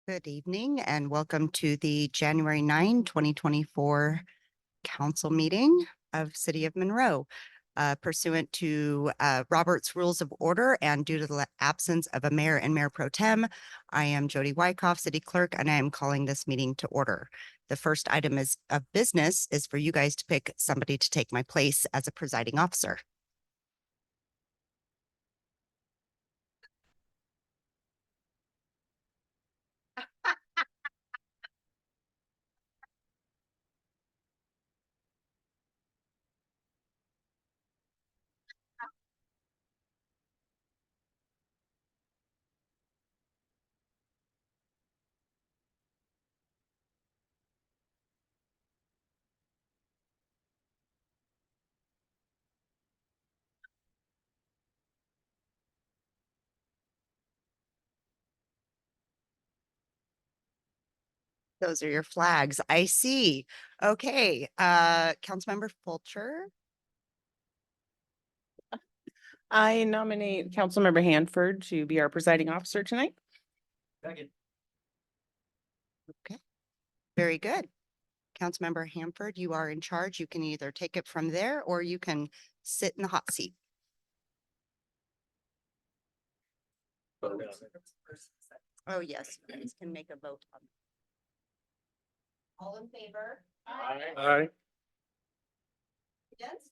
Good evening and welcome to the January 9, 2024 council meeting of City of Monroe. Pursuant to Robert's Rules of Order and due to the absence of a mayor and mayor pro tem, I am Jody Wyckoff, city clerk, and I am calling this meeting to order. The first item of business is for you guys to pick somebody to take my place as a presiding officer. Those are your flags. I see. Okay, Councilmember Fulcher. I nominate Councilmember Hanford to be our presiding officer tonight. Second. Okay, very good. Councilmember Hanford, you are in charge. You can either take it from there or you can sit in the hot seat. Oh, yes, you guys can make a vote on. All in favor? Aye. Against?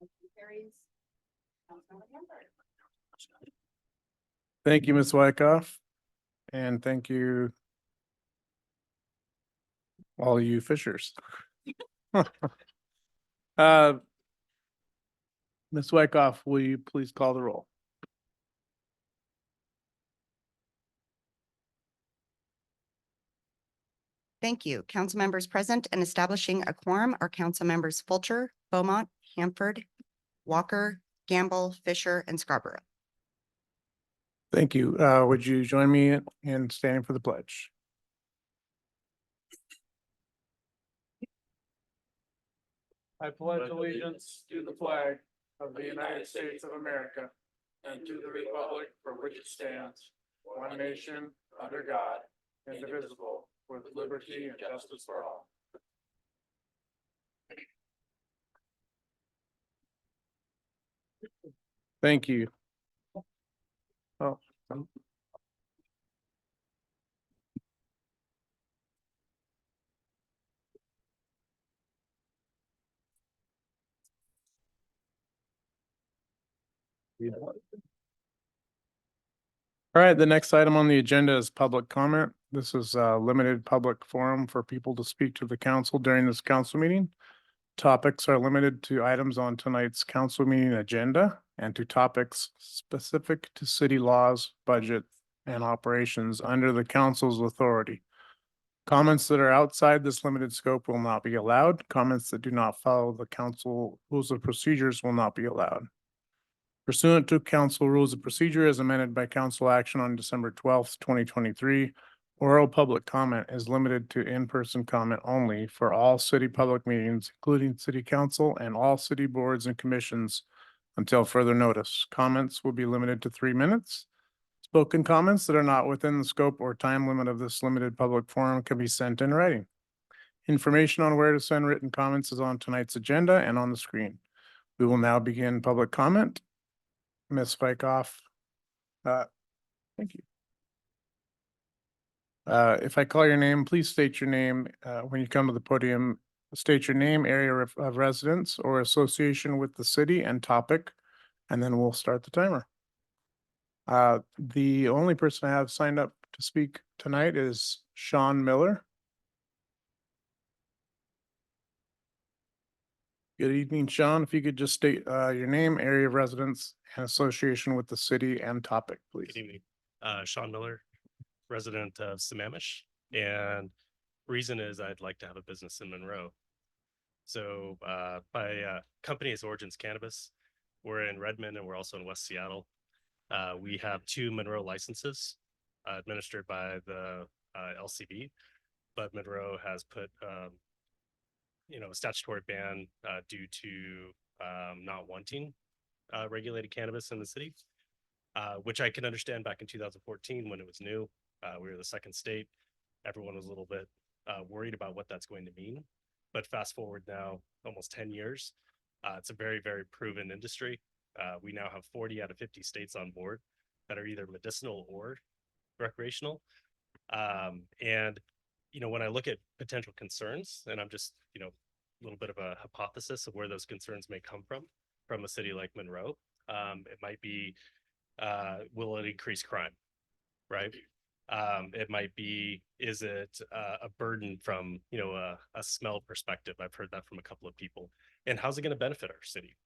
Motion carries. Councilmember Hanford. Thank you, Ms. Wyckoff. And thank you, all you fishers. Ms. Wyckoff, will you please call the roll? Thank you. Council members present and establishing a quorum are council members Fulcher, Beaumont, Hanford, Walker, Gamble, Fisher, and Scarborough. Thank you. Would you join me in standing for the pledge? I pledge allegiance to the flag of the United States of America and to the republic for which it stands, one nation, under God, indivisible, with liberty and justice for all. Thank you. Oh. All right, the next item on the agenda is public comment. This is a limited public forum for people to speak to the council during this council meeting. Topics are limited to items on tonight's council meeting agenda and to topics specific to city laws, budget, and operations under the council's authority. Comments that are outside this limited scope will not be allowed. Comments that do not follow the council rules of procedures will not be allowed. Pursuant to council rules of procedure as amended by council action on December 12th, 2023, oral public comment is limited to in-person comment only for all city public meetings, including city council and all city boards and commissions until further notice. Comments will be limited to 3 minutes. Spoken comments that are not within the scope or time limit of this limited public forum can be sent in writing. Information on where to send written comments is on tonight's agenda and on the screen. We will now begin public comment. Ms. Wyckoff, thank you. If I call your name, please state your name when you come to the podium. State your name, area of residence, or association with the city and topic, and then we'll start the timer. The only person I have signed up to speak tonight is Sean Miller. Good evening, Sean. If you could just state your name, area of residence, and association with the city and topic, please. Good evening. Sean Miller, resident of Sammamish, and reason is I'd like to have a business in Monroe. So my company is Origins Cannabis. We're in Redmond and we're also in West Seattle. We have 2 Monroe licenses administered by the LCB, but Monroe has put a statutory ban due to not wanting regulated cannabis in the city. which I can understand back in 2014 when it was new. We were the second state. Everyone was a little bit worried about what that's going to mean. But fast forward now, almost 10 years, it's a very, very proven industry. We now have 40 out of 50 states on board that are either medicinal or recreational. And, when I look at potential concerns, and I'm just, a little bit of a hypothesis of where those concerns may come from a city like Monroe, it might be, will it increase crime, right? It might be, is it a burden from, a smell perspective? I've heard that from a couple of people. And how's it going to benefit our city?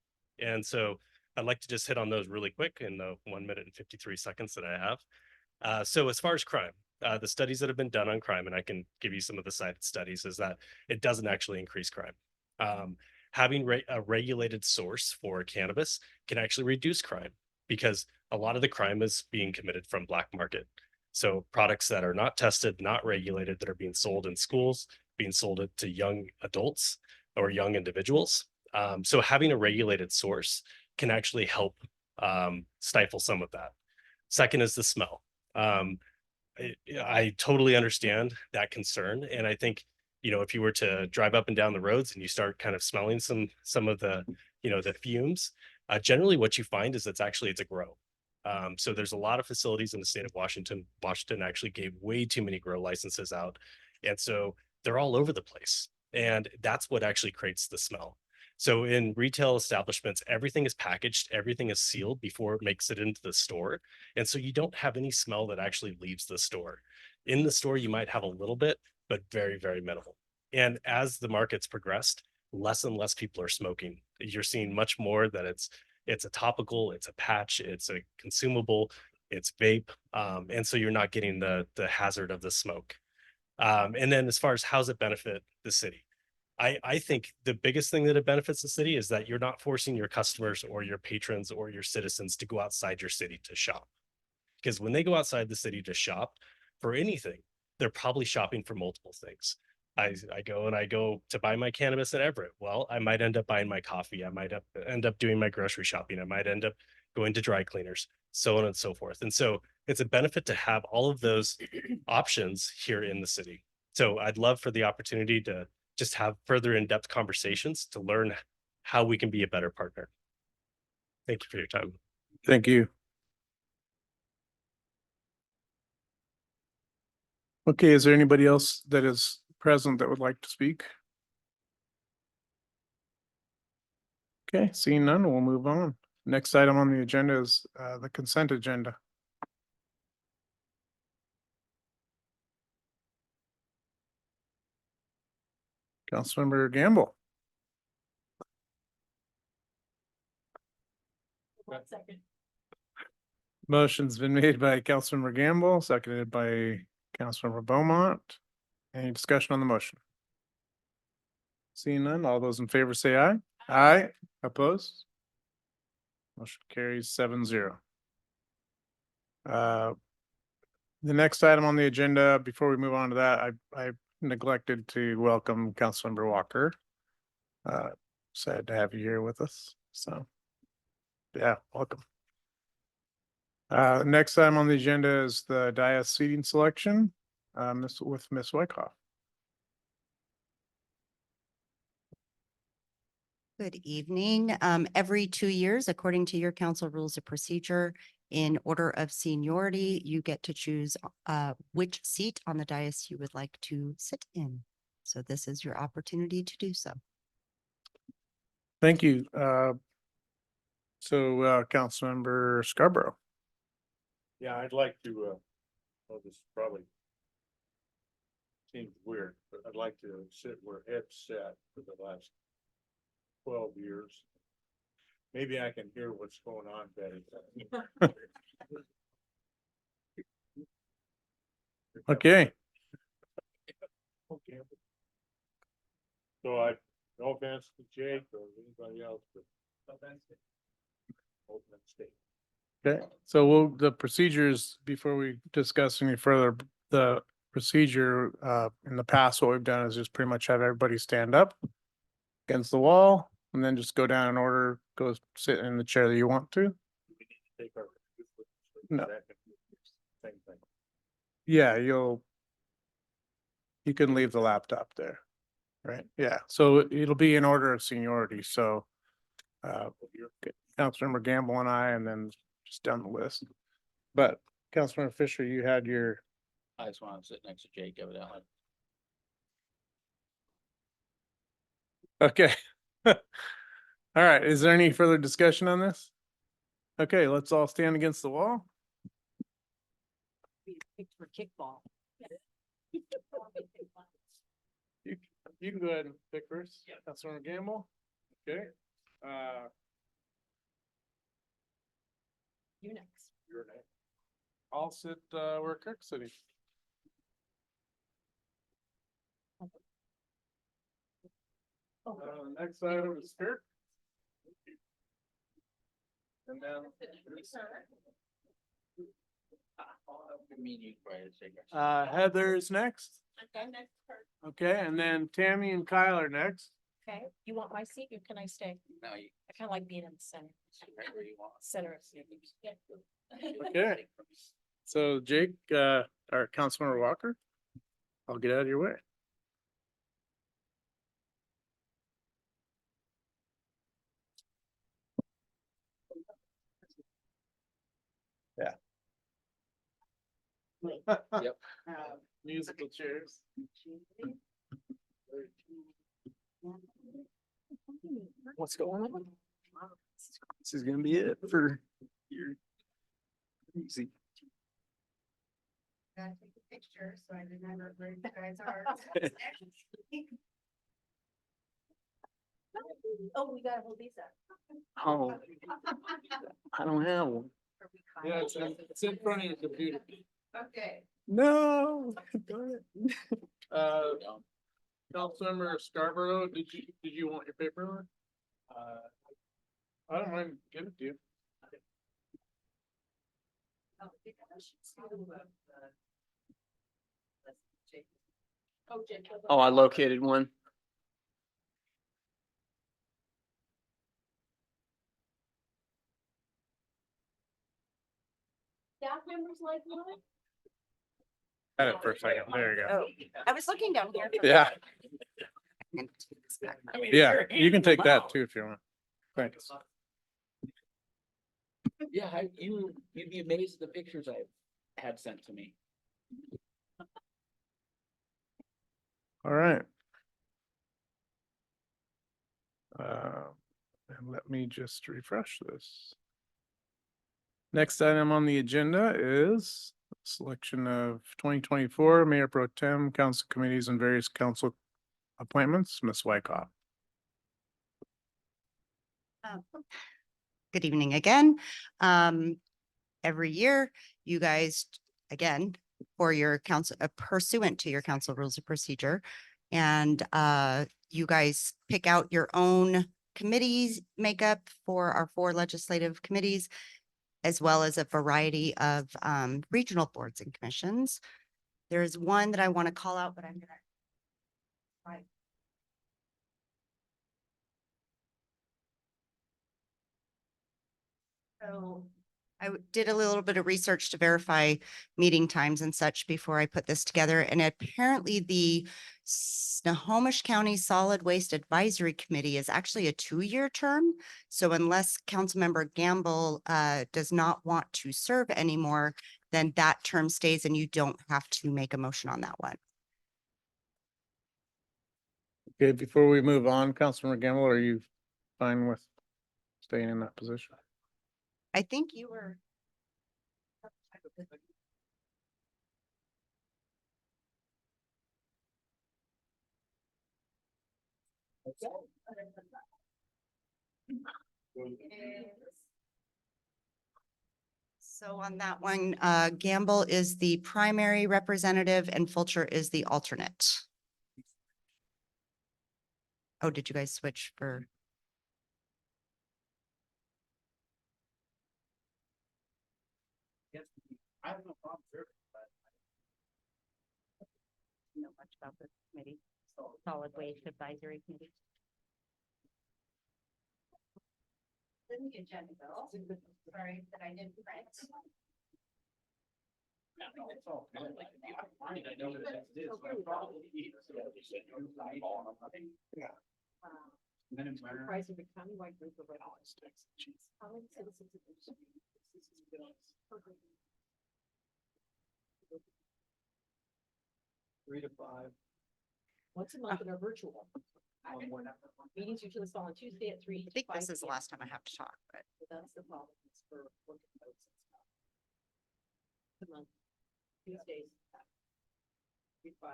And so I'd like to just hit on those really quick in the 1 minute and 53 seconds that I have. So as far as crime, the studies that have been done on crime, and I can give you some of the cited studies, is that it doesn't actually increase crime. Having a regulated source for cannabis can actually reduce crime because a lot of the crime is being committed from black market. So products that are not tested, not regulated, that are being sold in schools, being sold to young adults or young individuals. So having a regulated source can actually help stifle some of that. Second is the smell. I totally understand that concern. And I think, if you were to drive up and down the roads and you start kind of smelling some of the, the fumes, generally what you find is it's a grow. So there's a lot of facilities in the state of Washington. Washington actually gave way too many grow licenses out. And so they're all over the place. And that's what actually creates the smell. So in retail establishments, everything is packaged, everything is sealed before it makes it into the store. And so you don't have any smell that actually leaves the store. In the store, you might have a little bit, but very, very minimal. And as the market's progressed, less and less people are smoking. You're seeing much more that it's a topical, it's a patch, it's a consumable, it's vape. And so you're not getting the hazard of the smoke. And then as far as how's it benefit the city? I think the biggest thing that it benefits the city is that you're not forcing your customers or your patrons or your citizens to go outside your city to shop. Because when they go outside the city to shop for anything, they're probably shopping for multiple things. I go to buy my cannabis in Everett. Well, I might end up buying my coffee. I might end up doing my grocery shopping. I might end up going to dry cleaners, so on and so forth. And so it's a benefit to have all of those options here in the city. So I'd love for the opportunity to just have further in-depth conversations to learn how we can be a better partner. Thank you for your time. Thank you. Okay, is there anybody else that is present that would like to speak? Okay, seeing none, we'll move on. Next item on the agenda is the consent agenda. Councilmember Gamble. 1 second. Motion's been made by Councilmember Gamble, seconded by Councilmember Beaumont. Any discussion on the motion? Seeing none, all those in favor say aye. Aye. Opposed? Motion carries 7-0. The next item on the agenda, before we move on to that, I neglected to welcome Councilmember Walker. Sad to have you here with us, so yeah, welcome. Next item on the agenda is the dais seating selection, with Ms. Wyckoff. Good evening. Every 2 years, according to your council rules of procedure, in order of seniority, you get to choose which seat on the dais you would like to sit in. So this is your opportunity to do so. Thank you. Councilmember Scarborough. Yeah, I'd like to, well, this probably seems weird, but I'd like to sit where Ed's sat for the last 12 years. Maybe I can hear what's going on better. Okay, Okay. So no offense to Jake or anybody else, but. Open state. okay. So the procedures, before we discuss any further, the procedure in the past, what we've done is just pretty much have everybody stand up against the wall and then just go down in order, go sit in the chair that you want to. We need to take our No. That could be the Same thing. Yeah, you can leave the laptop there, right? Yeah, so it'll be in order of seniority, so Councilmember Gamble and I, and then just down the list. But Councilmember Fisher, you had your, I just want to sit next to Jake evidently. okay. All right, is there any further discussion on this? Okay, let's all stand against the wall. Picked for kickball. You can go ahead and pick first. Councilmember Gamble. Okay. You next. Your name. I'll sit where Kirk City. Next item is Kirk. And then Heather's next. Okay, and then Tammy and Kyle are next. Okay, you want my seat or can I stay? No, you I kind of like being in the center. right where you want. Center of seat. Okay. So Jake, our Councilmember Walker, I'll get out of your way. Yeah. Yep. Musical chairs. What's going on? This is gonna be it for your easy. Gotta take a picture, so I remember where you guys are. Oh, we gotta hold these up. Oh, I don't have one. Yeah, it's in front of your computer. Okay. No. Darn it. Councilmember Scarborough, did you want your paper? I don't mind giving it to you. Oh, I located one. Staff members like one? Had it for a second. There you go. Oh, I was looking down here. Yeah, I mean, yeah, sure, you can take that wow. too if you want. Thanks. Yeah, you'd be amazed at the pictures I had sent to me. All right. And let me just refresh this. Next item on the agenda is selection of 2024 Mayor Pro Tem, council committees and various council appointments. Ms. Wyckoff. Good evening again. Every year, you guys, again, for your council, pursuant to your council rules of procedure, and you guys pick out your own committees makeup for our 4 legislative committees, as well as a variety of regional boards and commissions. There's one that I want to call out, but I'm gonna. Right. So I did a little bit of research to verify meeting times and such before I put this together. And apparently the Snohomish County Solid Waste Advisory Committee is actually a 2-year term. So unless Councilmember Gamble does not want to serve anymore, then that term stays and you don't have to make a motion on that one. Okay, before we move on, Councilmember Gamble, are you fine with staying in that position? I think you were. So on that one, Gamble is the primary representative and Fulcher is the alternate. Oh, did you guys switch for? I have no problem serving, but Know much about this committee, Solid Waste Advisory Committee. In the agenda, Bill, sorry that I didn't print. Price of a countywide group of residents. How many citizens of the city? Three to five. Once a month and are virtual. Meetings usually fall on Tuesday at 3. I think this is the last time I have to talk, but That's the problem, it's for working folks and stuff. A month, Tuesdays. 3 to 5,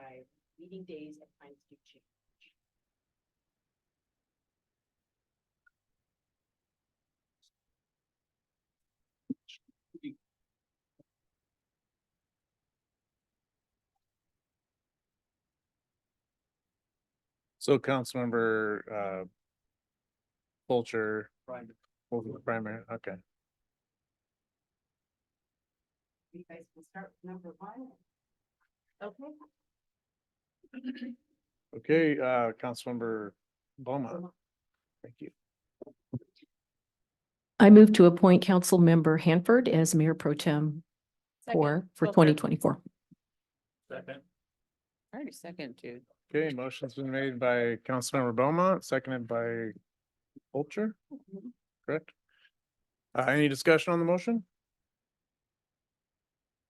meeting days and times do change. So Councilmember, Fulcher, over the primary, okay. You guys can start with number 1. Okay. Okay, Councilmember Beaumont. Thank you. I move to appoint Council Member Hanford as Mayor Pro Tem for Fulcher. 2024. Second. Already second, dude. Okay, motion's been made by Councilmember Beaumont, seconded by Fulcher, correct? Any discussion on the motion?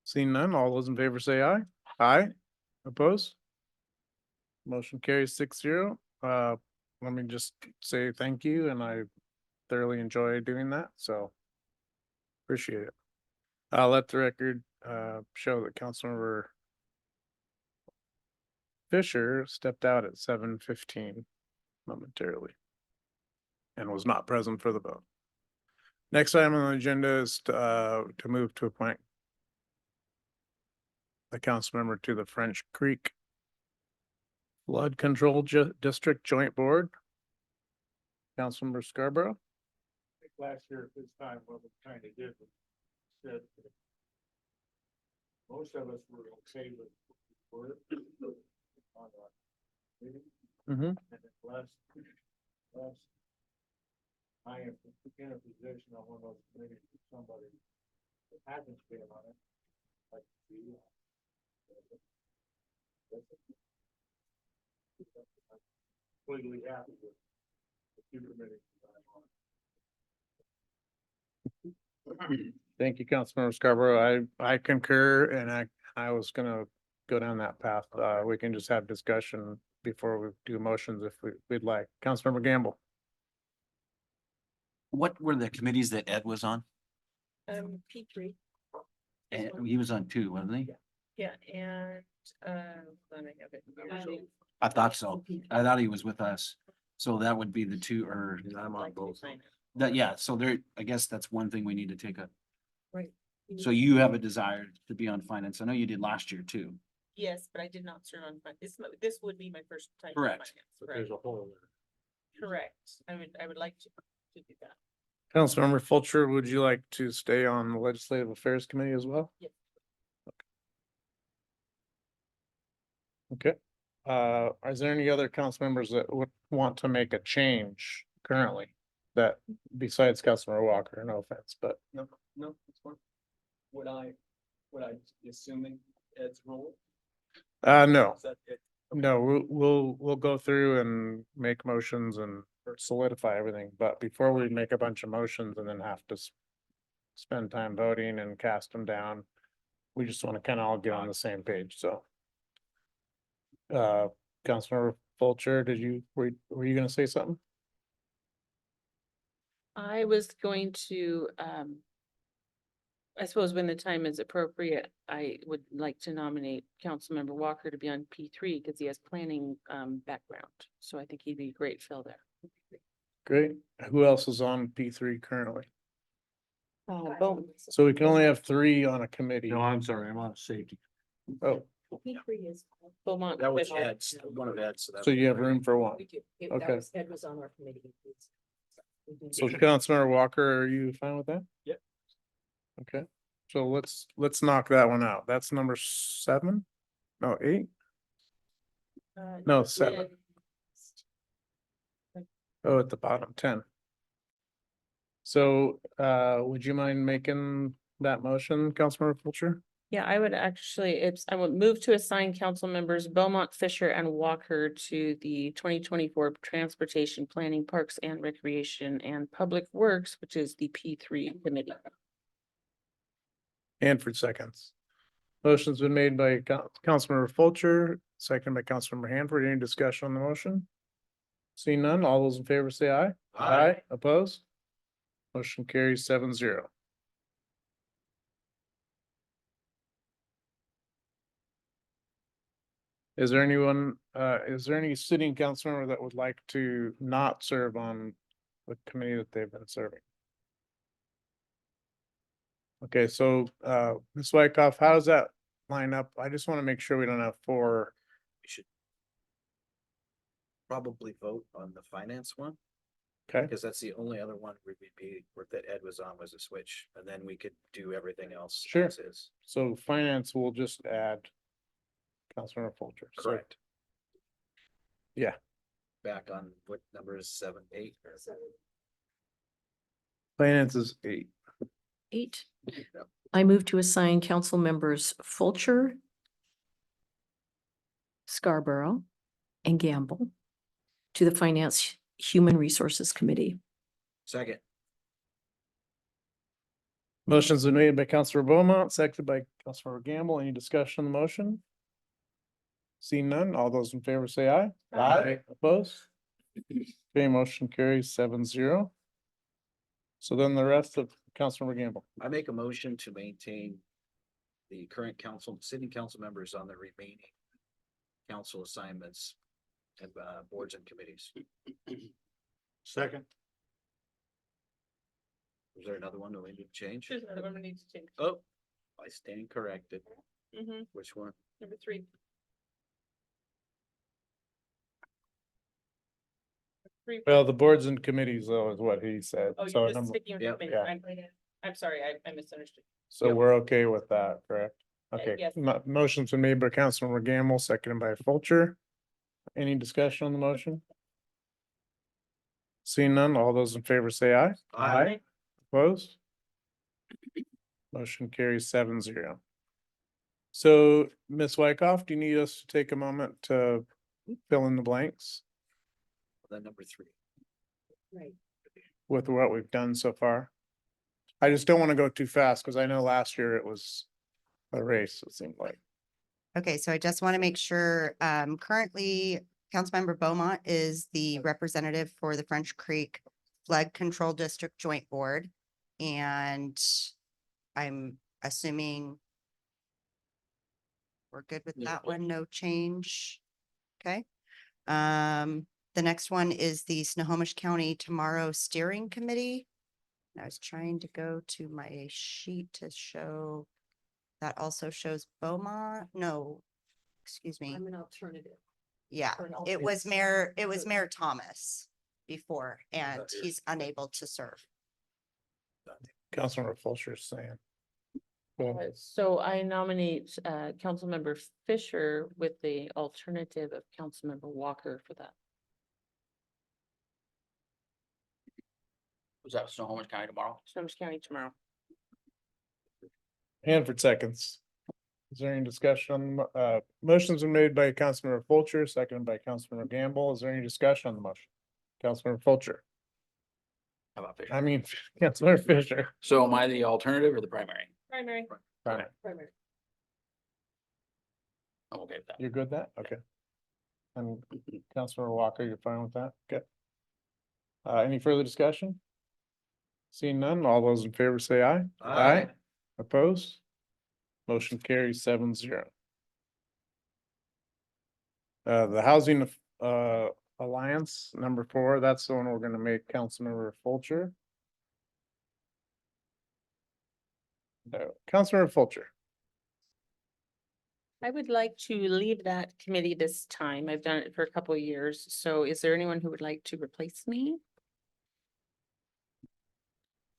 Seeing none, all those in favor say aye. Aye. Oppose? Motion carries 6-0. Let me just say thank you, and I thoroughly enjoy doing that, so appreciate it. I'll let the record show that Councilmember Fisher stepped out at 7:15 momentarily and was not present for the vote. Next item on the agenda is to move to appoint a council member to the French Creek Flood Control District Joint Board. Councilmember Scarborough. I think last year at this time, what we kind of did was said that most of us were okay with work on our meeting, Mm-hmm. and then last I am in a position on one of those committees with somebody that hasn't been on it, like you. Completely happy with the two committees that I'm on. Thank you, Councilmember Scarborough. I concur, and I was gonna go down that path. We can just have discussion before we do motions if we'd like. Councilmember Gamble. What were the committees that Ed was on? P3. And he was on two, wasn't he? Yeah, and, then I have it. here. I thought so. I thought he was with us. So that would be the two, or I'd like to sign it. that, yeah, so there, I guess that's one thing we need to take a. Right. So you have a desire to be on finance. I know you did last year too. Yes, but I did not serve on, this would be my first time. on Correct. finance, But right. there's a hole there. Correct. I would like to do that. Councilmember Fulcher, would you like to stay on the Legislative Affairs Committee as well? Yes. Okay. Is there any other council members that would want to make a change currently? That besides Councilmember Walker, no offense, but No, it's fine. Would I be assuming Ed's role? no, Is that it? no, we'll go through and make motions and solidify everything, but before we make a bunch of motions and then have to spend time voting and cast them down, we just want to kind of all get on the same page, so. Councilmember Fulcher, were you gonna say something? I was going to, I suppose when the time is appropriate, I would like to nominate Councilmember Walker to be on P3 because he has planning, background. So I think he'd be a great fill there. Great. Who else is on P3 currently? Boom. So we can only have 3 on a committee. No, I'm sorry, I'm on safety. Oh, P3 is. Beaumont. That was Fisher. Ed's, one of Ed's. so you have room for 1. We do. Okay. Ed was on our committee. So Councilmember Walker, are you fine with that? Yep. Okay, so let's knock that one out. That's number 7? No, 8? No, 7. Oh, at the bottom, 10. So, would you mind making that motion, Councilmember Fulcher? Yeah, I would actually, I would move to assign council members Beaumont, Fisher, and Walker to the 2024 Transportation Planning, Parks and Recreation and Public Works, which is the P3 committee. Hanford seconds. Motion's been made by Councilmember Fulcher, seconded by Councilmember Hanford. Any discussion on the motion? Seeing none, all those in favor say aye. Aye. Opposed? Motion carries 7-0. Is there any sitting council member that would like to not serve on the committee that they've been serving? Okay, so, Ms. Wyckoff, how does that line up? I just want to make sure we don't have four. We should probably vote on the finance one, Okay, because that's the only other one we would be, where that Ed was on was a switch, and then we could do everything else. Sure. as is. so finance will just add Councilmember Fulcher. So, Correct. Yeah. Back on what number is 7, 8? or- Finance is 8. 8. Yep. I move to assign council members Fulcher, Scarborough, and Gamble to the Finance Human Resources Committee. Second. Motion's been made by Councilor Beaumont, seconded by Councilor Gamble. Any discussion on the motion? Seeing none, all those in favor say aye. Aye. Opposed? Okay, motion carries 7-0. So then the rest of Councilmember Gamble. I make a motion to maintain the current sitting council members on the remaining council assignments and boards and committees. Second. Is there another one that we need to change? There's another one we need to change. Oh, I stand corrected. Mm-hmm, Which one? number 3. 3. Well, the boards and committees though is what he said. Oh, So you're just number, sticking with yeah, the committee. yeah. I'm sorry, I misunderstood. so Yep. we're okay with that, correct? Okay, yes. Motion's been made by Councilmember Gamble, seconded by Fulcher. Any discussion on the motion? Seeing none, all those in favor say aye. Aye. Opposed? Motion carries 7-0. So, Ms. Wyckoff, do you need us to take a moment to fill in the blanks Then number 3. Right. with what we've done so far? I just don't want to go too fast because I know last year it was a race, it seemed like. Okay, so I just want to make sure, currently, Councilmember Beaumont is the representative for the French Creek Flood Control District Joint Board. And I'm assuming we're good with Yeah. that one, no change. Okay. The next one is the Snohomish County Tomorrow Steering Committee. I was trying to go to my sheet to show, that also shows Beaumont, no, excuse me. I'm an alternative. Yeah, or an it was alternate. Mayor Thomas before, and here. he's unable to serve. Councilmember Fulcher's saying. Well, So I nominate Councilmember Fisher with the alternative of Councilmember Walker for that. Was that Snohomish County tomorrow? Snohomish County tomorrow. Hanford seconds. Is there any discussion on, motion's been made by Councilmember Fulcher, seconded by Councilmember Gamble. Is there any discussion on the motion? Councilmember Fulcher, How about Fisher? I mean, Councilmember Fisher. So am I the alternative or the primary? Primary. Fine. Primary. I'm okay with that. You're good with that? Okay. And Councilmember Walker, you're fine with that? Okay. Any further discussion? Seeing none, all those in favor say aye. Aye. Opposed? Motion carries 7-0. The Housing Alliance, number 4, that's the one we're gonna make Councilmember Fulcher. Councilmember Fulcher. I would like to leave that committee this time. I've done it for a couple of years. So is there anyone who would like to replace me?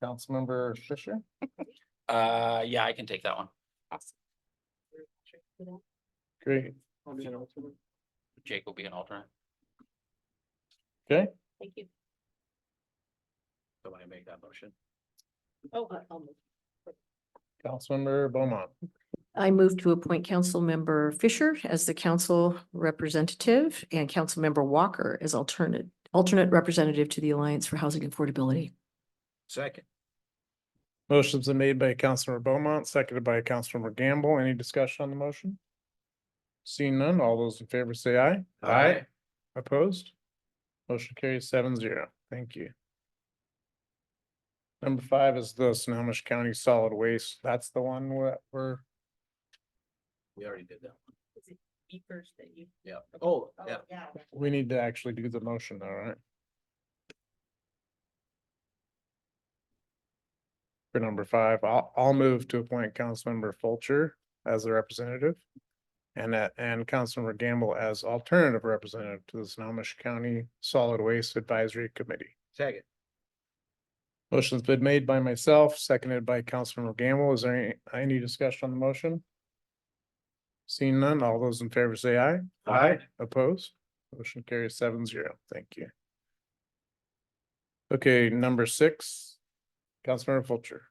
Councilmember Fisher. Yeah, I can take that one. Awesome. Great. Jake will be an alternate. Okay, Thank you. So I make that motion. Oh, I'll move. Councilmember Beaumont. I move to appoint Councilmember Fisher as the council representative and Councilmember Walker as alternate representative to the Alliance for Housing Affordability. Second. Motion's been made by Councilmember Beaumont, seconded by Councilmember Gamble. Any discussion on the motion? Seeing none, all those in favor say aye. Aye. Opposed? Motion carries 7-0. Thank you. Number 5 is the Snohomish County Solid Waste. That's the one we're, We already did that. Is it me first that you? Yeah. Oh, yeah. Yeah. we need to actually do the motion, all right? For number 5, I'll move to appoint Councilmember Fulcher as the representative. And Councilmember Gamble as alternative representative to the Snohomish County Solid Waste Advisory Committee. Second. Motion's been made by myself, seconded by Councilmember Gamble. Is there any discussion on the motion? Seeing none, all those in favor say aye. Aye. Opposed? Motion carries 7-0. Thank you. Okay, number 6, Councilmember Fulcher.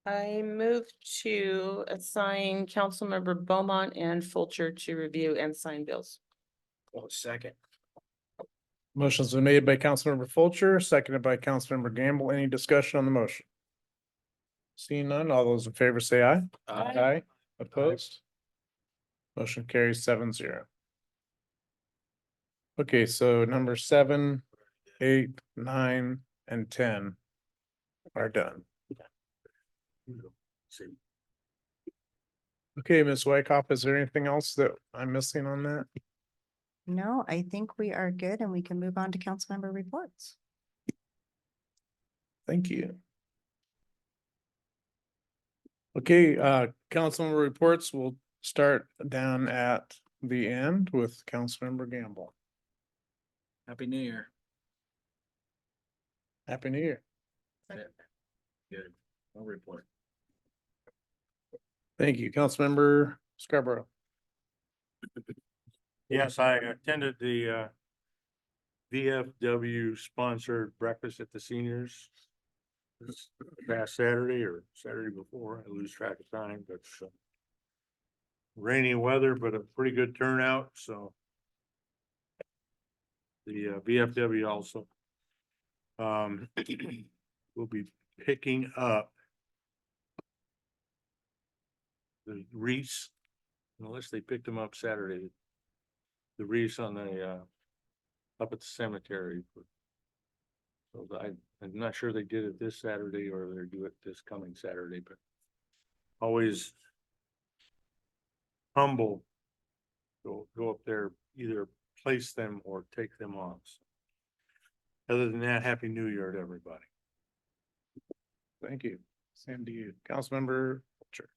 I move to assign Councilmember Beaumont and Fulcher to review and sign bills. Oh, second. Motion's been made by Councilmember Fulcher, seconded by Councilmember Gamble. Any discussion on the motion? Seeing none, all those in favor say aye. Aye. Opposed? Motion carries 7-0. Okay, so number 7, 8, 9, and 10 are done. Okay, Ms. Wyckoff, is there anything else that I'm missing on that? No, I think we are good and we can move on to council member reports. Thank you. Okay, councilmember reports will start down at the end with Councilmember Gamble. Happy New Year. Happy New Year. Good. No report. Thank you, Councilmember Scarborough. Yes, I attended the VFW sponsored breakfast at the seniors this past Saturday or Saturday before. I lose track of time, but rainy weather, but a pretty good turnout, so the VFW also will be picking up the wreaths, unless they picked them up Saturday. The wreaths on the up at the cemetery. So I'm not sure they did it this Saturday or they're do it this coming Saturday, but always humble. Go up there, either place them or take them off. Other than that, Happy New Year to everybody. Thank you. Same to you, Councilmember Fulcher.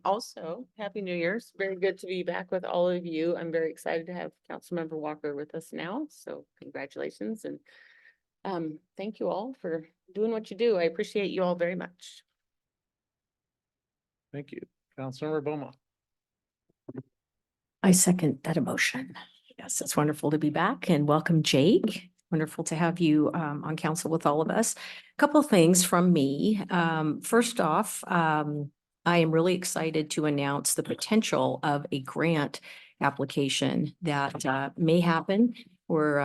Also, Happy New Year's. Very good to be back with all of you. I'm very excited to have Councilmember Walker with us now. So congratulations and thank you all for doing what you do. I appreciate you all very much. Thank you, Councilmember Beaumont. I second that emotion. Yes, it's wonderful to be back and welcome Jake. Wonderful to have you on council with all of us. A couple things from me. First off, I am really excited to announce the potential of a grant application that may happen. We're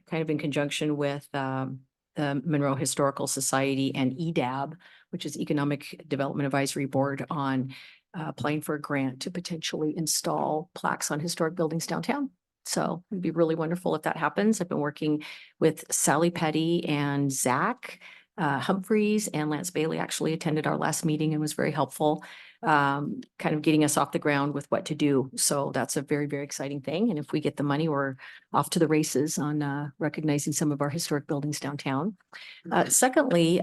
kind of in conjunction with the Monroe Historical Society and EDAB, which is Economic Development Advisory Board, on applying for a grant to potentially install plaques on historic buildings downtown. So it'd be really wonderful if that happens. I've been working with Sally Petty and Zach Humphreys, and Lance Bailey actually attended our last meeting and was very helpful, kind of getting us off the ground with what to do. So that's a very, very exciting thing. And if we get the money, we're off to the races on recognizing some of our historic buildings downtown. Secondly,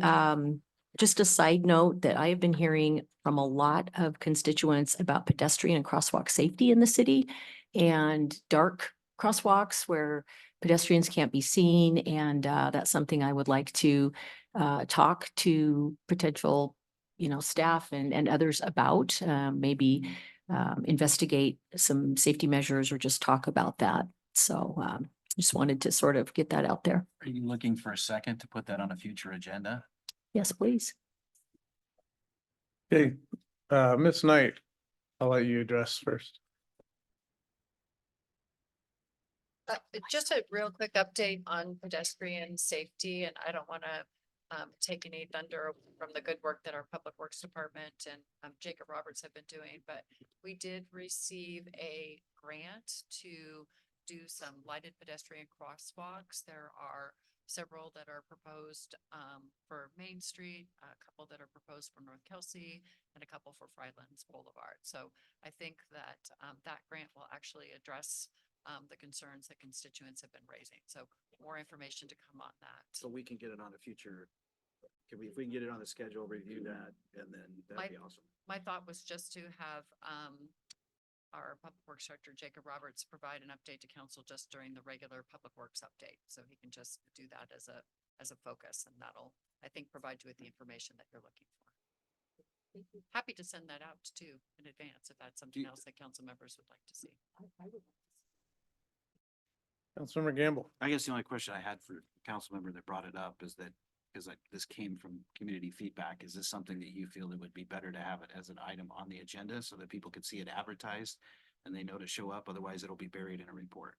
just a side note that I have been hearing from a lot of constituents about pedestrian and crosswalk safety in the city, and dark crosswalks where pedestrians can't be seen. And that's something I would like to talk to potential, staff and others about, maybe investigate some safety measures or just talk about that. So just wanted to sort of get that out there. Are you looking for a second to put that on a future agenda? Yes, please. Okay, Ms. Knight, I'll let you address first. Just a real quick update on pedestrian safety, and I don't want to take any thunder from the good work that our Public Works Department and Jacob Roberts have been doing, but we did receive a grant to do some lighted pedestrian crosswalks. There are several that are proposed for Main Street, a couple that are proposed for North Kelsey, and a couple for Frylands Boulevard. So I think that that grant will actually address the concerns that constituents have been raising. So more information to come on that. So we can get it on a future, if we can get it on the schedule, review that, and then that'd be awesome. My thought was just to have our Public Works Director, Jacob Roberts, provide an update to council just during the regular Public Works update. So he can just do that as a focus, and that'll, I think, provide you with the information that you're looking for. Happy to send that out too in advance if that's something else that council members would like to see. Councilmember Gamble. I guess the only question I had for the council member that brought it up is that, because this came from community feedback, is this something that you feel it would be better to have it as an item on the agenda so that people could see it advertised and they know to show up? Otherwise, it'll be buried in a report.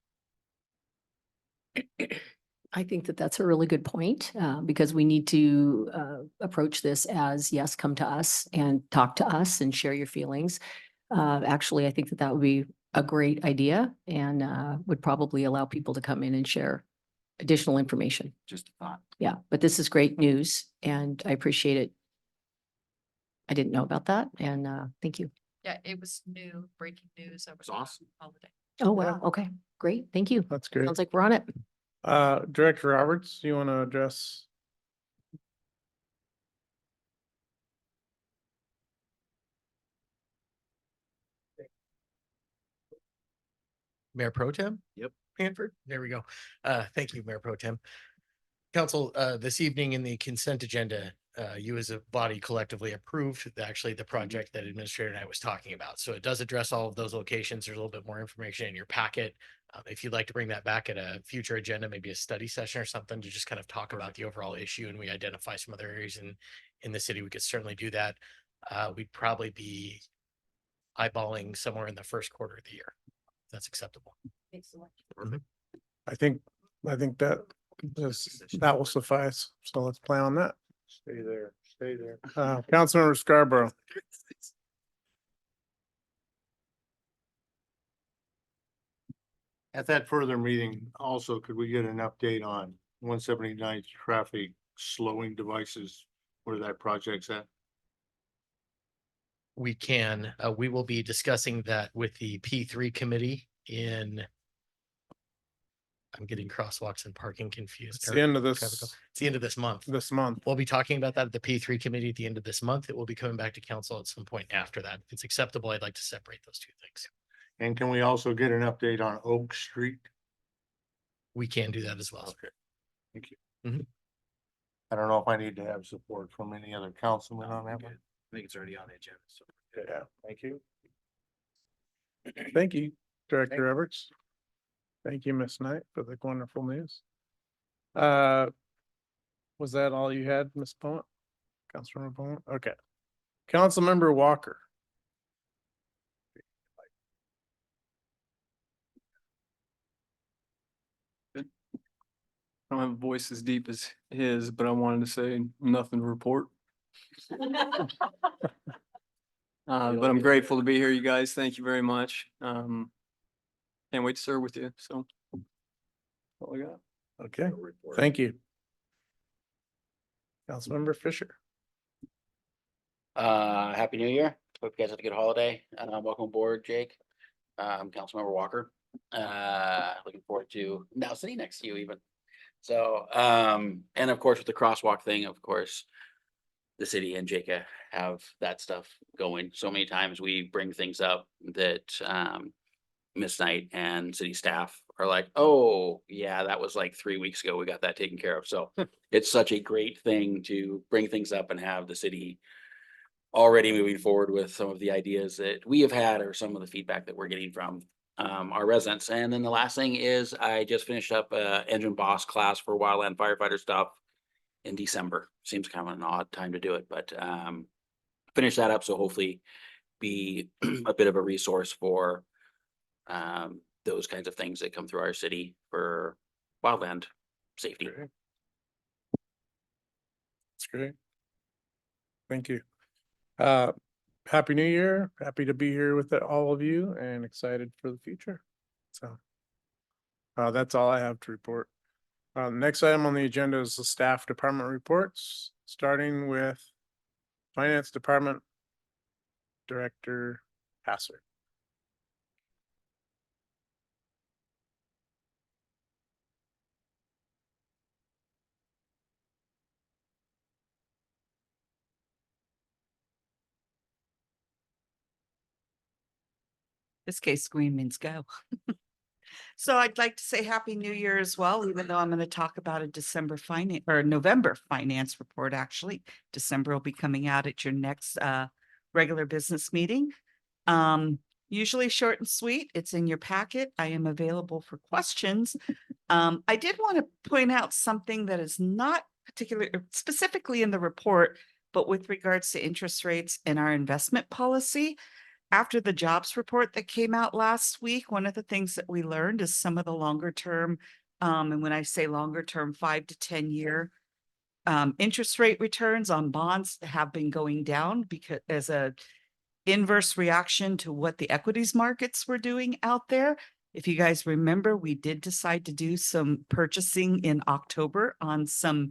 I think that that's a really good point, because we need to approach this as, yes, come to us and talk to us and share your feelings. Actually, I think that that would be a great idea and would probably allow people to come in and share additional information. Just a thought. Yeah, but this is great news and I appreciate it. I didn't know about that and thank you. Yeah, it was new, breaking news. It's awesome. Holiday. Oh, wow. Okay, great. Thank you. That's great. Sounds like we're on it. Director Roberts, you want to address? Mayor Pro Tem? Yep. Hanford, there we go. Thank you, Mayor Pro Tem. Council, this evening in the consent agenda, you as a body collectively approved actually the project that Administrator and I was talking about. So it does address all of those locations. There's a little bit more information in your packet. If you'd like to bring that back at a future agenda, maybe a study session or something to just kind of talk about the overall issue and we identify some other areas in the city, we could certainly do that. We'd probably be eyeballing somewhere in the first quarter of the year. If that's acceptable. Thanks so much. I think that that will suffice. So let's plan on that. Stay there, stay there. Councilmember Scarborough. At that further meeting, also, could we get an update on 179th traffic slowing devices, where that project's at? We can, we will be discussing that with the P3 committee I'm getting crosswalks and parking confused. It's the end of It's the end of this month. We'll be talking about that at the P3 committee at the end of this month. It will be coming back to council at some point after that. If it's acceptable, I'd like to separate those two things. And can we also get an update on Oak Street? We can do that as well. Okay, thank you. Mhm. I don't know if I need to have support from any other councilman on that Good. one. I think it's already on the agenda, so. Yeah, thank you. Thank you, Director Roberts. Thank you, Ms. Knight, for the wonderful news. Was that all you had, Ms. Point? Councilmember Point? Okay. Councilmember Walker. I don't have a voice as deep as his, but I wanted to say nothing to report. But I'm grateful to be here, you guys. Thank you very much. Can't wait to serve with you, so. That's all I got. Okay, No report. thank you. Councilmember Fisher. Happy New Year. Hope you guys had a good holiday. Welcome aboard, Jake. Councilmember Walker. Looking forward to now sitting next to you even. So, and of course with the crosswalk thing, of course, the city and Jake have that stuff going. So many times we bring things up that, Miss Knight and city staff are like, oh, yeah, that was like 3 weeks ago. We got that taken care of. So it's such a great thing to bring things up and have the city already moving forward with some of the ideas that we have had or some of the feedback that we're getting from our residents. And then the last thing is I just finished up a engine boss class for wildland firefighter stuff in December. Seems kind of an odd time to do it, but finish that up. So hopefully be a bit of a resource for those kinds of things that come through our city for wildland safety. Great. That's great. Thank you. Happy New Year. Happy to be here with all of you and excited for the future. So that's all I have to report. Next item on the agenda is the staff department reports, starting with Finance Department Director Hasser. This case scream means go. So I'd like to say Happy New Year as well, even though I'm going to talk about a December finance or November finance report, actually. December will be coming out at your next regular business meeting. Usually short and sweet. It's in your packet. I am available for questions. I did want to point out something that is not particularly specifically in the report, but with regards to interest rates and our investment policy. After the jobs report that came out last week, one of the things that we learned is some of the longer term, and when I say longer term, 5 to 10 year interest rate returns on bonds have been going down because as a inverse reaction to what the equities markets were doing out there. If you guys remember, we did decide to do some purchasing in October on some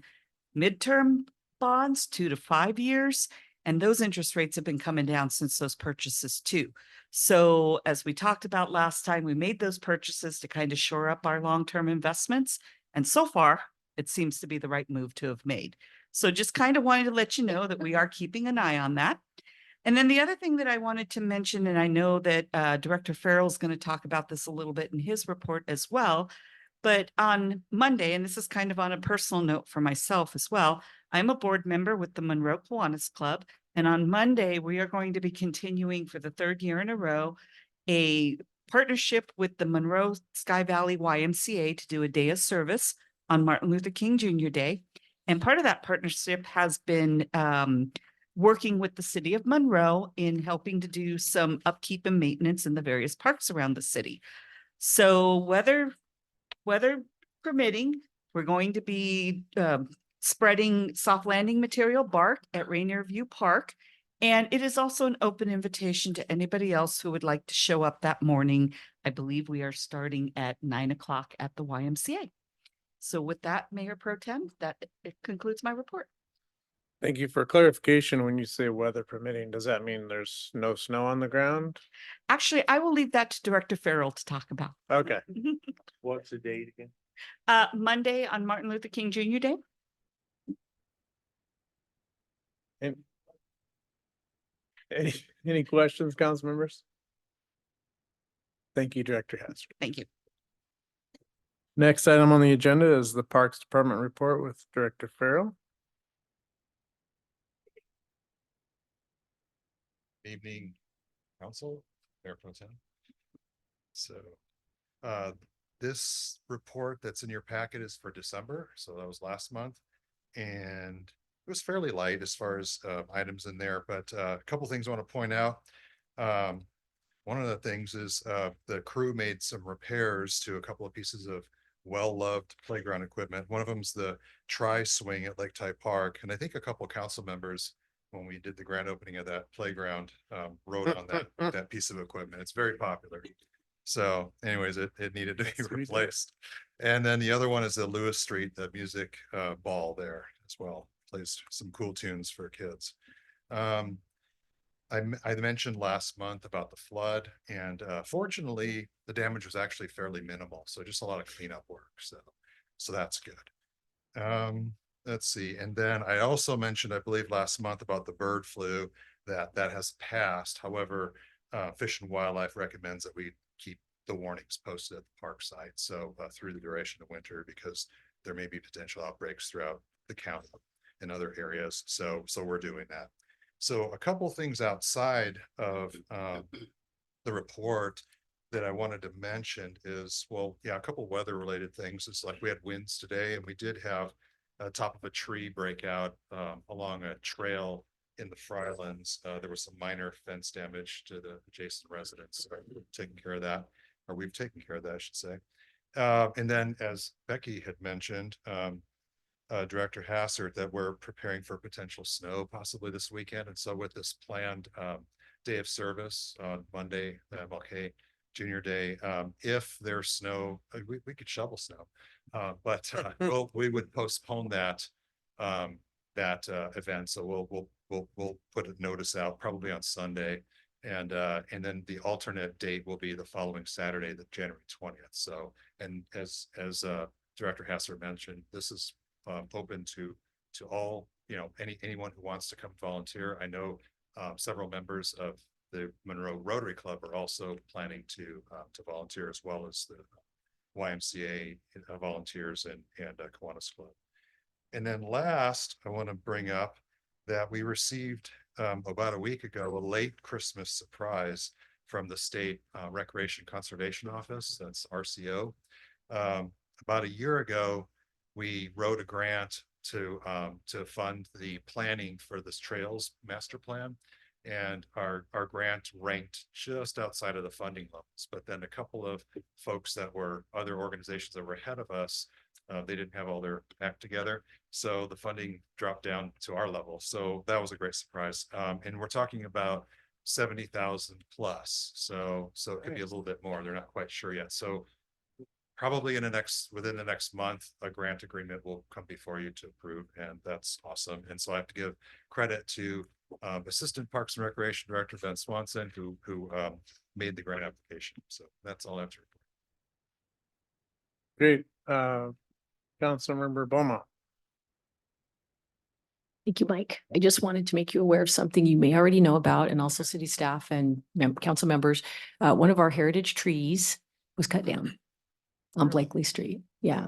midterm bonds, 2 to 5 years. And those interest rates have been coming down since those purchases too. So as we talked about last time, we made those purchases to kind of shore up our long-term investments. And so far, it seems to be the right move to have made. So just kind of wanted to let you know that we are keeping an eye on that. And then the other thing that I wanted to mention, and I know that Director Farrell is going to talk about this a little bit in his report as well, but on Monday, and this is kind of on a personal note for myself as well, I'm a board member with the Monroe Kiwanis Club. And on Monday, we are going to be continuing for the 3rd year in a row, a partnership with the Monroe Sky Valley YMCA to do a day of service on Martin Luther King Jr. Day. And part of that partnership has been working with the city of Monroe in helping to do some upkeep and maintenance in the various parks around the city. So weather permitting, we're going to be spreading soft landing material bark at Rainier View Park. And it is also an open invitation to anybody else who would like to show up that morning. I believe we are starting at 9 o'clock at the YMCA. So with that, Mayor Pro Tem, it concludes my report. Thank you for clarification. When you say weather permitting, does that mean there's no snow on the ground? Actually, I will leave that to Director Farrell to talk about. Okay. What's the date again? Monday on Martin Luther King Jr. Day. And any questions, council members? Thank you, Director Hasser. Thank you. Next item on the agenda is the Parks Department report with Director Farrell. Evening, council, Mayor Pro Tem. So, this report that's in your packet is for December, so that was last month. And it was fairly light as far as items in there, but a couple things I want to point out. One of the things is the crew made some repairs to a couple of pieces of well-loved playground equipment. One of them's the tri-swing at Lake Tide Park, and I think a couple council members, when we did the grand opening of that playground, rode on that piece of equipment. It's very popular. So anyways, it needed to be replaced. And then the other one is the Lewis Street, the music ball there as well. Plays some cool tunes for kids. I mentioned last month about the flood, and fortunately the damage was actually fairly minimal. So just a lot of cleanup work. So that's good. Let's see. And then I also mentioned, I believe last month, about the bird flu that has passed. However, Fish and Wildlife recommends that we keep the warnings posted at the park site. So through the duration of winter, because there may be potential outbreaks throughout the county and other areas. So we're doing that. So a couple things outside of the report that I wanted to mention is, well, yeah, a couple weather related things. It's like we had winds today, and we did have a top of a tree breakout along a trail in the Frylands, there was some minor fence damage to the adjacent residents. So we've taken care of that, or we've taken care of that, I should say. And then as Becky had mentioned, Director Hassert, that we're preparing for potential snow possibly this weekend. And so with this planned day of service on Monday, MLK Junior Day, if there's snow, we could shovel snow. But we would postpone that event. So we'll put a notice out probably on Sunday. And then the alternate date will be the following Saturday, the January 20th. So, and as Director Hassert mentioned, this is open to all, anyone who wants to come volunteer. I know several members of the Monroe Rotary Club are also planning to volunteer, as well as the YMCA volunteers and Kiwanis Club. And then last, I want to bring up that we received about a week ago a late Christmas surprise from the State Recreation Conservation Office, that's RCO. About a year ago, we wrote a grant to fund the planning for this trails master plan. And our grant ranked just outside of the funding levels. But then a couple of folks that were other organizations that were ahead of us, they didn't have all their act together. So the funding dropped down to our level. So that was a great surprise. And we're talking about 70,000 plus. So it could be a little bit more. They're not quite sure yet. So probably within the next month, a grant agreement will come before you to approve, and that's awesome. And so I have to give credit to Assistant Parks and Recreation Director Ben Swanson, who made the grant application. So that's all I have to report. Great. Councilmember Beaumont. Thank you, Mike. I just wanted to make you aware of something you may already know about, and also city staff and council members. One of our heritage trees was cut down on Blakely Street. Yeah.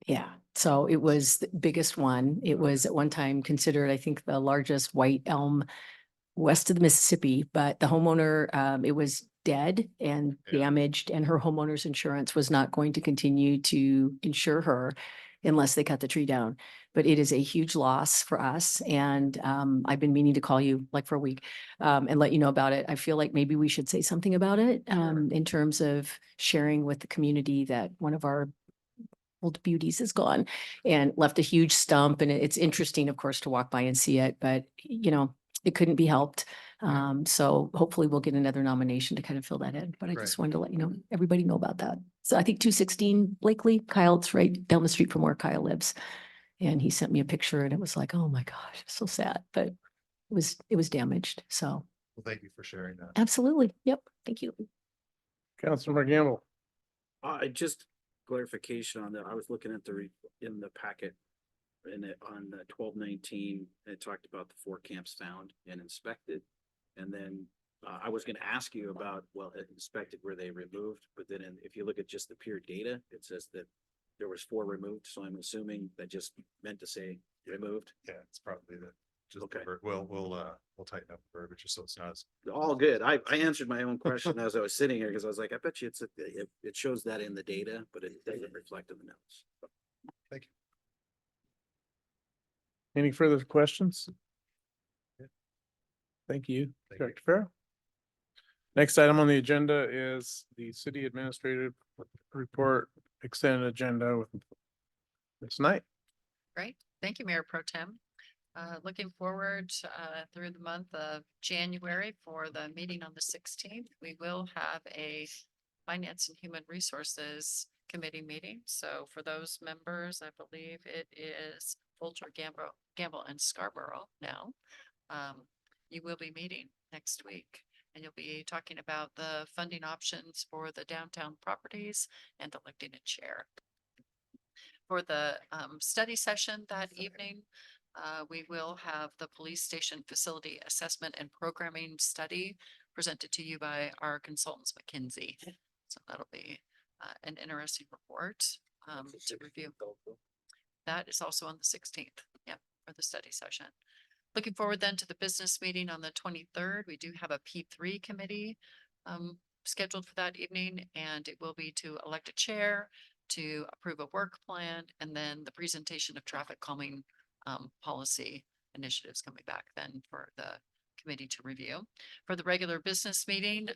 Yeah. So it was the biggest one. It was at one time considered, I think, the largest white elm west of the Mississippi, but the homeowner, it was dead and damaged, and her homeowner's insurance was not going to continue to insure her unless they cut the tree down. But it is a huge loss for us. And I've been meaning to call you like for a week and let you know about it. I feel like maybe we should say something about it in terms of sharing with the community that one of our old beauties is gone and left a huge stump. And it's interesting, of course, to walk by and see it, but it couldn't be helped. So hopefully we'll get another nomination to kind of fill that in, but I just wanted to let everybody know about that. So I think 216 Blakely, Kyle, it's right down the street from where Kyle lives. And he sent me a picture and it was like, oh my gosh, so sad, but it was damaged. So. Well, thank you for sharing that. Absolutely. Yep. Thank you. Councilmember Gamble. Just clarification on that. I was looking at in the packet on 12/19, it talked about the 4 camps found and inspected. And then I was going to ask you about, inspected, were they removed? But then if you look at just the pure data, it says that there was 4 removed. So I'm assuming that just meant to say removed. Yeah, it's probably just okay. We'll tighten up the verbiage just so it's not as all good. I answered my own question as I was sitting here, because I was like, I bet you it shows that in the data, but it doesn't reflect in the notes. Thank you. Any further questions? Thank you, Director Farrell. Next item on the agenda is the city administrative report extended agenda with Ms. Knight. Great. Thank you, Mayor Pro Tem. Looking forward through the month of January for the meeting on the 16th. We will have a Finance and Human Resources Committee meeting. So for those members, I believe it is Fulcher, Gamble, and Scarborough now. You will be meeting next week, and you'll be talking about the funding options for the downtown properties and electing a chair. For the study session that evening, we will have the police station facility assessment and programming study presented to you by our consultants, McKinsey. So that'll be an interesting report to review. That is also on the 16th, for the study session. Looking forward then to the business meeting on the 23rd. We do have a P3 committee scheduled for that evening, and it will be to elect a chair, to approve a work plan, and then the presentation of traffic calming policy initiatives coming back then for the committee to review. For the regular business meeting,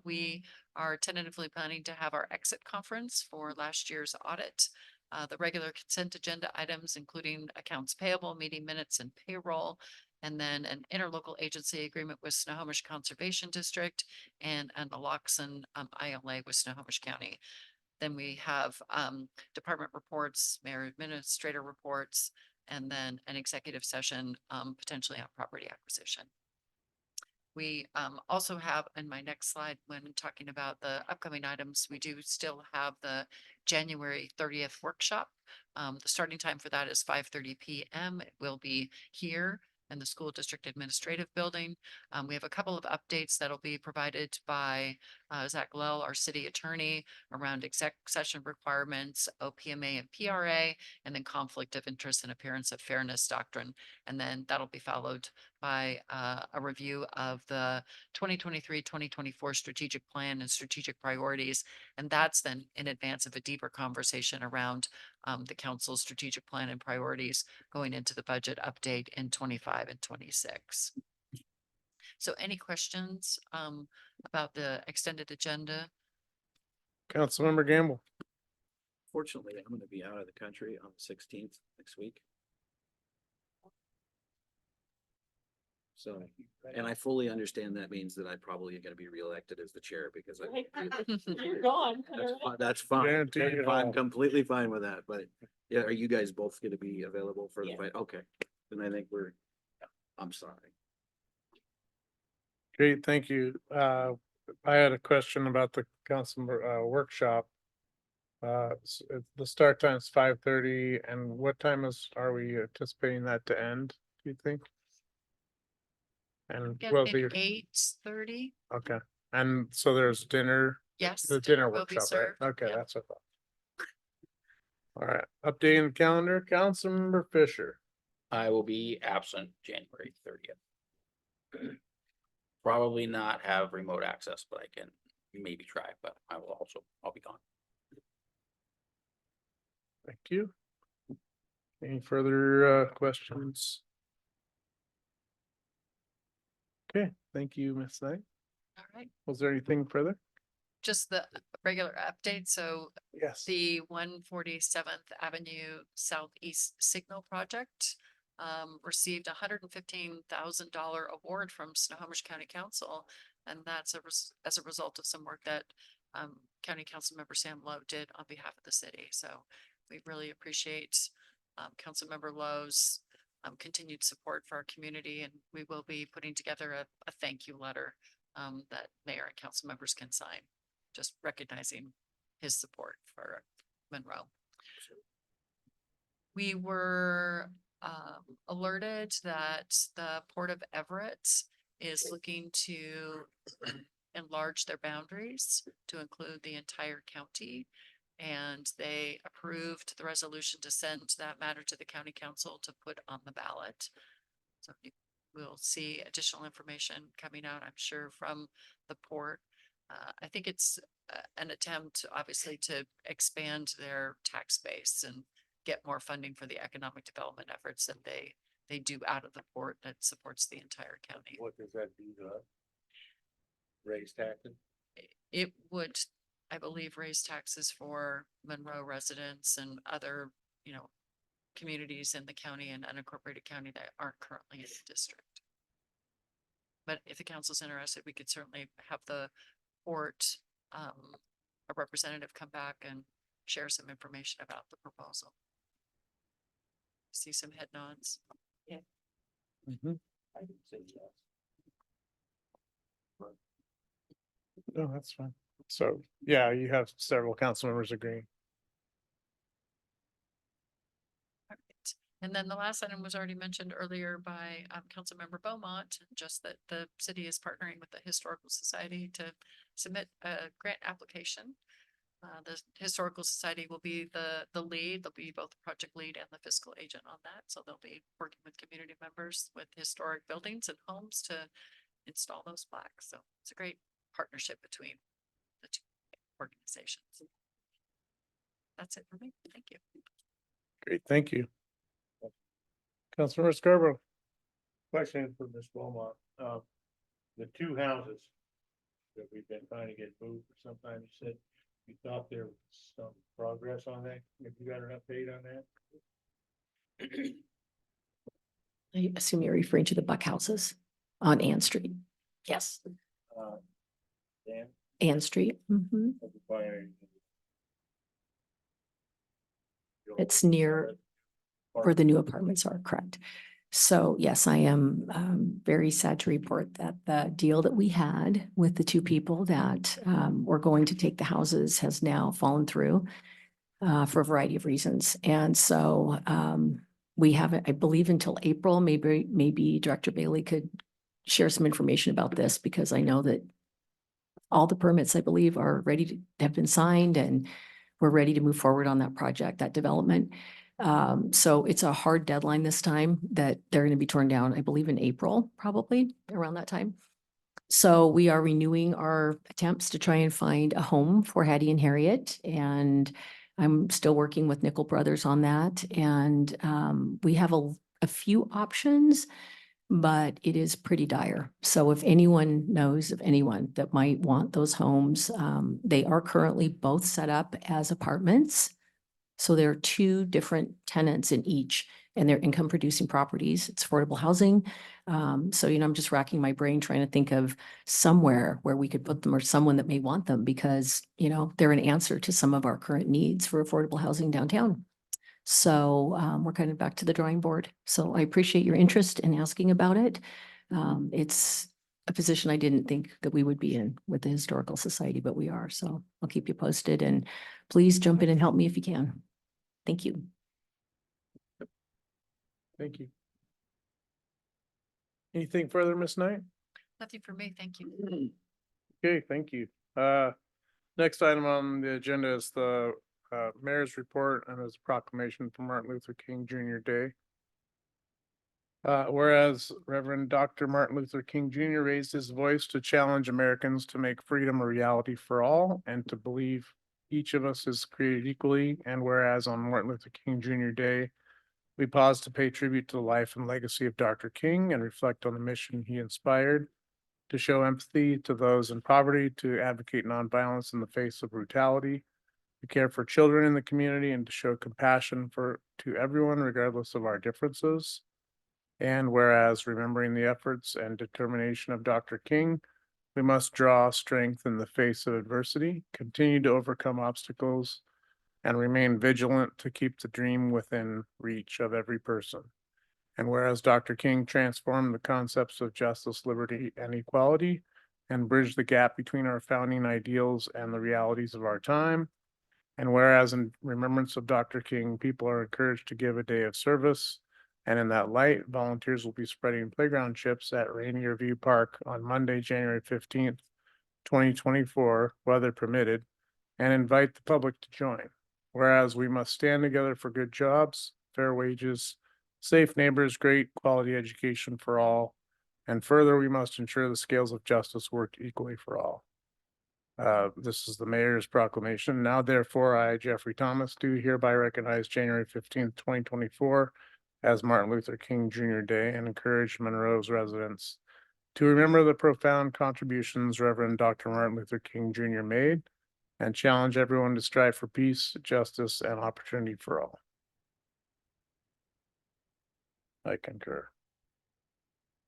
we are tentatively planning to have our exit conference for last year's audit. The regular consent agenda items, including accounts payable, meeting minutes, and payroll, and then an interlocal agency agreement with Snohomish Conservation District and an naloxone ILA with Snohomish County. Then we have department reports, mayor administrator reports, and then an executive session potentially on property acquisition. We also have in my next slide, when talking about the upcoming items, we do still have the January 30th workshop. The starting time for that is 5:30 p.m. It will be here in the school district administrative building. We have a couple of updates that'll be provided by Zach Lell, our city attorney, around exec session requirements, OPMA and PRA, and then conflict of interest and appearance of fairness doctrine. And then that'll be followed by a review of the 2023-2024 strategic plan and strategic priorities. And that's then in advance of a deeper conversation around the council's strategic plan and priorities going into the budget update in 25 and 26. So any questions about the extended agenda? Councilmember Gamble. Fortunately, I'm gonna be out of the country on the 16th next week. So, and I fully understand that means that I probably am gonna be reelected as the chair because You're gone. that's fine. Guaranteed it I'm all. completely fine with that, but yeah, are you guys both gonna be available for the Yeah. fight? Okay, then I think I'm sorry. Great, thank you. I had a question about the council workshop. The start time is 5:30, and what time are we anticipating that to end, do you think? And will be, 8:30. okay, and so there's dinner, Yes. the dinner will be workshop, right? served. Okay, Yeah. that's what I thought. All right, updating the calendar, Councilmember Fisher. I will be absent January 30th. Probably not have remote access, but I can maybe try, but I'll be gone. Thank you. Any further questions? Okay, thank you, Ms. Knight. All right. Was there anything further? Just the regular update. So Yes. the 147th Avenue Southeast Signal Project received $115,000 award from Snohomish County Council. And that's as a result of some work that County Council Member Sam Lowe did on behalf of the city. So we really appreciate Councilmember Lowe's continued support for our community, and we will be putting together a thank you letter that mayor and council members can sign, just recognizing his support for Monroe. We were alerted that the Port of Everett is looking to enlarge their boundaries to include the entire county. And they approved the resolution to send that matter to the county council to put on the ballot. So we'll see additional information coming out, I'm sure, from the port. I think it's an attempt, obviously, to expand their tax base and get more funding for the economic development efforts that they do out of the port that supports the entire county. What does that do to us? Raise taxes? It would, I believe, raise taxes for Monroe residents and other, communities in the county and unincorporated county that aren't currently in the district. But if the council's interested, we could certainly have the port, a representative come back and share some information about the proposal. See some head nods. I didn't say yes. No, that's fine. So, yeah, you have several council members agreeing. All right. And then the last item was already mentioned earlier by Councilmember Beaumont, just that the city is partnering with the Historical Society to submit a grant application. The Historical Society will be the lead. They'll be both the project lead and the fiscal agent on that. So they'll be working with community members with historic buildings and homes to install those plaques. So it's a great partnership between the two organizations. That's it for me. Thank you. Great, thank you. Councilmember Scarborough. Question for Ms. Wilmot, the two houses that we've been trying to get moved for some time, you said you thought there was some progress on that. Have you got an update on that? I assume you're referring to the Buck houses on Ann Street. Yes, Dan? Ann Street. Mhm. It's near where the new apartments are, correct? So yes, I am very sad to report that the deal that we had with the two people that were going to take the houses has now fallen through for a variety of reasons. And so we have, I believe, until April. Maybe Director Bailey could share some information about this, because I know that all the permits, I believe, are ready to have been signed, and we're ready to move forward on that project, that development. So it's a hard deadline this time that they're going to be torn down, I believe in April, probably around that time. So we are renewing our attempts to try and find a home for Hattie and Harriet, and I'm still working with Nickel Brothers on that. And we have a few options, but it is pretty dire. So if anyone knows of anyone that might want those homes, they are currently both set up as apartments. So there are two different tenants in each, and they're income producing properties. It's affordable housing. So, I'm just racking my brain trying to think of somewhere where we could put them, or someone that may want them, because, they're an answer to some of our current needs for affordable housing downtown. So we're kind of back to the drawing board. So I appreciate your interest in asking about it. It's a position I didn't think that we would be in with the Historical Society, but we are. So I'll keep you posted, and please jump in and help me if you can. Thank you. Thank you. Anything further, Ms. Knight? Nothing for me, thank you. Okay, thank you. Next item on the agenda is the mayor's report and his proclamation for Martin Luther King Jr. Day. Whereas Reverend Dr. Martin Luther King Jr. raised his voice to challenge Americans to make freedom a reality for all and to believe each of us is created equally. And whereas on Martin Luther King Jr. Day, we pause to pay tribute to the life and legacy of Dr. King and reflect on the mission he inspired, to show empathy to those in poverty, to advocate nonviolence in the face of brutality, to care for children in the community, and to show compassion to everyone regardless of our differences. And whereas remembering the efforts and determination of Dr. King, we must draw strength in the face of adversity, continue to overcome obstacles, and remain vigilant to keep the dream within reach of every person. And whereas Dr. King transformed the concepts of justice, liberty, and equality, and bridged the gap between our founding ideals and the realities of our time. And whereas in remembrance of Dr. King, people are encouraged to give a day of service. And in that light, volunteers will be spreading playground chips at Rainier View Park on Monday, January 15th, 2024, weather permitted, and invite the public to join. Whereas we must stand together for good jobs, fair wages, safe neighbors, great quality education for all. And further, we must ensure the scales of justice work equally for all. This is the mayor's proclamation. Now therefore, I, Jeffrey Thomas, do hereby recognize January 15th, 2024 as Martin Luther King Jr. Day and encourage Monroe's residents to remember the profound contributions Reverend Dr. Martin Luther King Jr. made and challenge everyone to strive for peace, justice, and opportunity for all. I concur.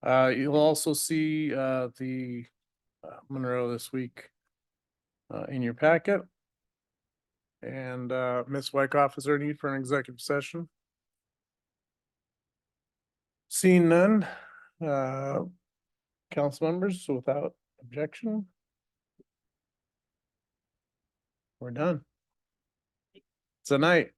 You'll also see the Monroe this week in your packet. And Ms. Wyckoff, is there a need for an executive session? Seeing none, council members, without objection, we're done. It's a night.